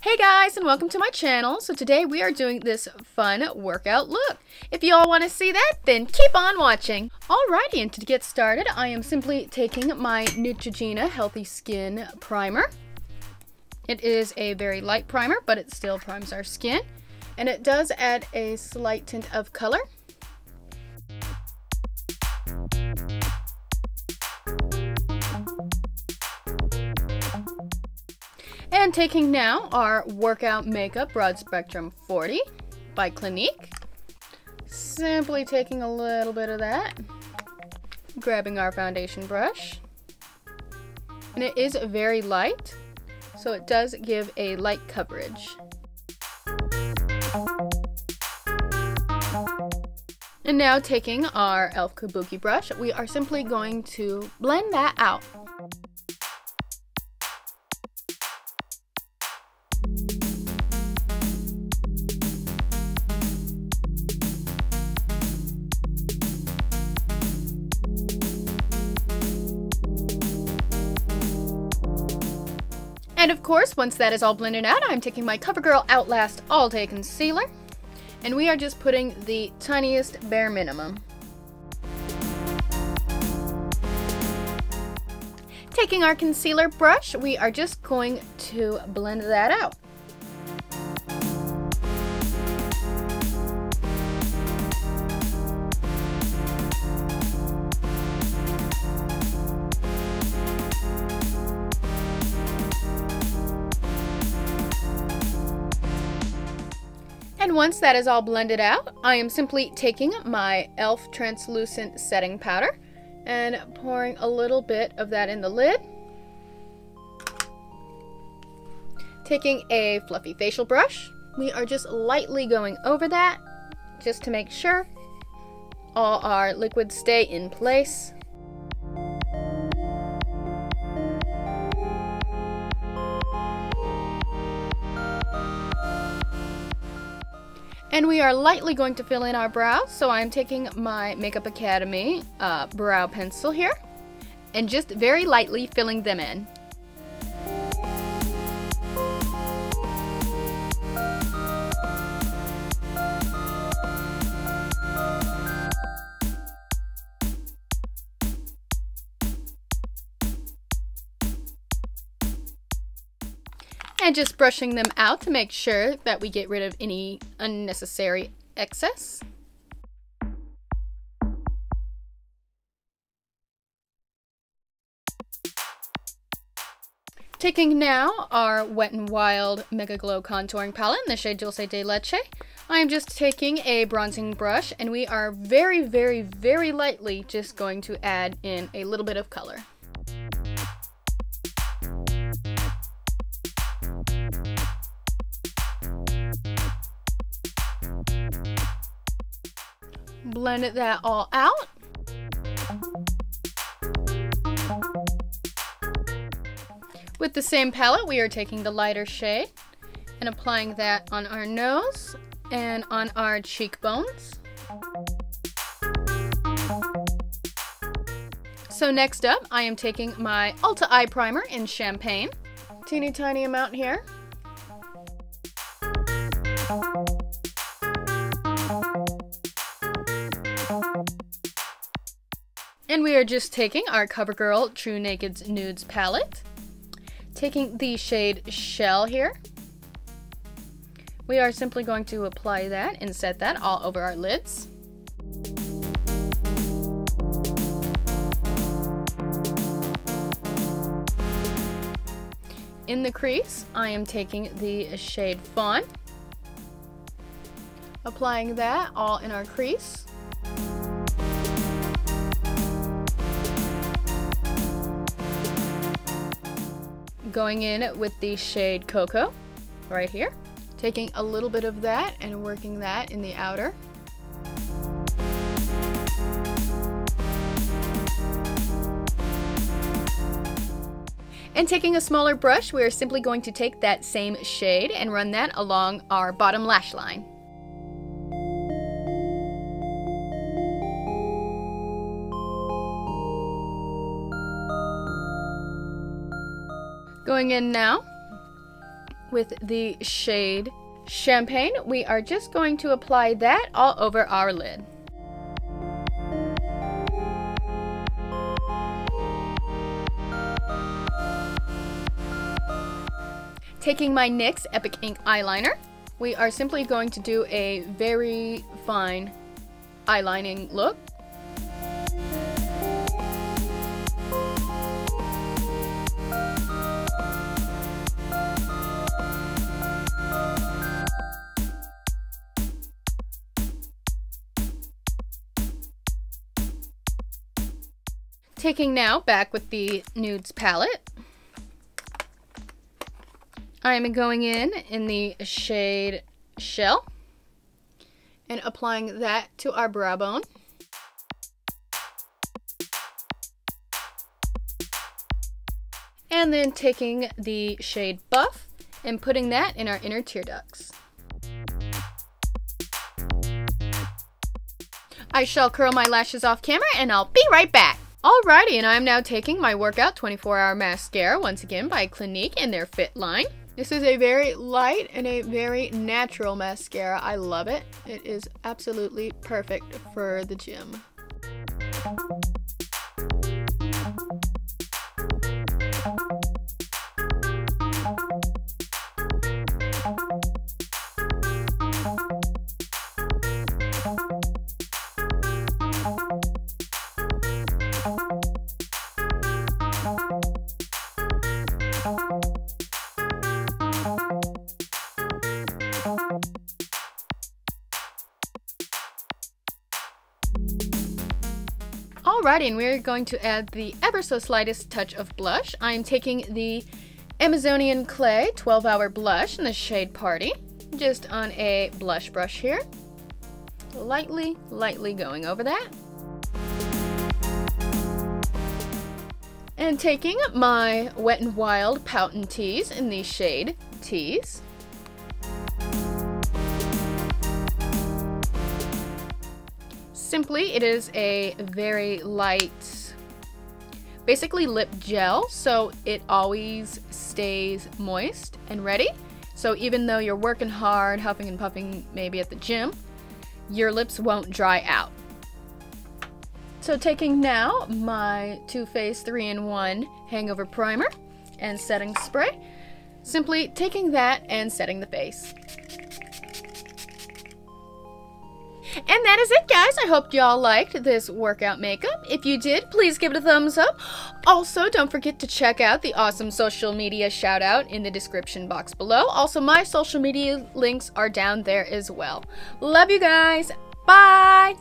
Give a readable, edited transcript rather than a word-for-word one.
Hey guys, and welcome to my channel. So today we are doing this fun workout look. If you all want to see that, then keep on watching. Alrighty, and to get started, I am simply taking my Neutrogena Healthy Skin Primer. It is a very light primer, but it still primes our skin. And it does add a slight tint of color. And taking now our Workout Makeup Broad Spectrum 40 by Clinique. Simply taking a little bit of that. Grabbing our foundation brush. And it is very light, so it does give a light coverage. And now taking our e.l.f. Kabuki brush, we are simply going to blend that out. And of course, once that is all blended out, I'm taking my CoverGirl Outlast All Day Concealer. And we are just putting the tiniest bare minimum. Taking our concealer brush, we are just going to blend that out. And once that is all blended out, I am simply taking my e.l.f. translucent setting powder and pouring a little bit of that in the lid. Taking a fluffy facial brush, we are just lightly going over that just to make sure all our liquids stay in place. And we are lightly going to fill in our brows, so I'm taking my Makeup Academy brow pencil here, and just very lightly filling them in. And just brushing them out to make sure that we get rid of any unnecessary excess. Taking now our Wet n Wild Mega Glow Contouring Palette in the shade Dulce de Leche. I'm just taking a bronzing brush, and we are very, very, very lightly just going to add in a little bit of color. Blend that all out. With the same palette, we are taking the lighter shade and applying that on our nose and on our cheekbones. So next up, I am taking my Ulta Eye Primer in Champagne. Teeny tiny amount here. And we are just taking our CoverGirl True Naked's Nudes palette, taking the shade Shell here. We are simply going to apply that and set that all over our lids. In the crease, I am taking the shade Fawn, applying that all in our crease. Going in with the shade Cocoa right here, taking a little bit of that and working that in the outer. And taking a smaller brush, we are simply going to take that same shade and run that along our bottom lash line. Going in now with the shade Champagne, we are just going to apply that all over our lid. Taking my NYX Epic Ink eyeliner, we are simply going to do a very fine eyelining look. Taking now back with the Nudes palette, I am going in the shade Shell and applying that to our brow bone. And then taking the shade Buff and putting that in our inner tear ducts. I shall curl my lashes off camera and I'll be right back. Alrighty, and I'm now taking my Workout 24-Hour Mascara, once again by Clinique in their Fit line. This is a very light and a very natural mascara. I love it. It is absolutely perfect for the gym. Alrighty, and we're going to add the ever so slightest touch of blush. I'm taking the Amazonian Clay 12-Hour Blush in the shade Party, just on a blush brush here. Lightly going over that. And taking my Wet n Wild Pout and Tease in the shade Tease. Simply, it is a very light, basically lip gel, so it always stays moist and ready. So even though you're working hard, huffing and puffing maybe at the gym, your lips won't dry out. So taking now my Too Faced 3-in-1 Hangover Primer and Setting Spray, simply taking that and setting the face. And that is it, guys. I hope y'all liked this workout makeup. If you did, please give it a thumbs up. Also, don't forget to check out the awesome social media shout out in the description box below. Also, my social media links are down there as well. Love you guys. Bye.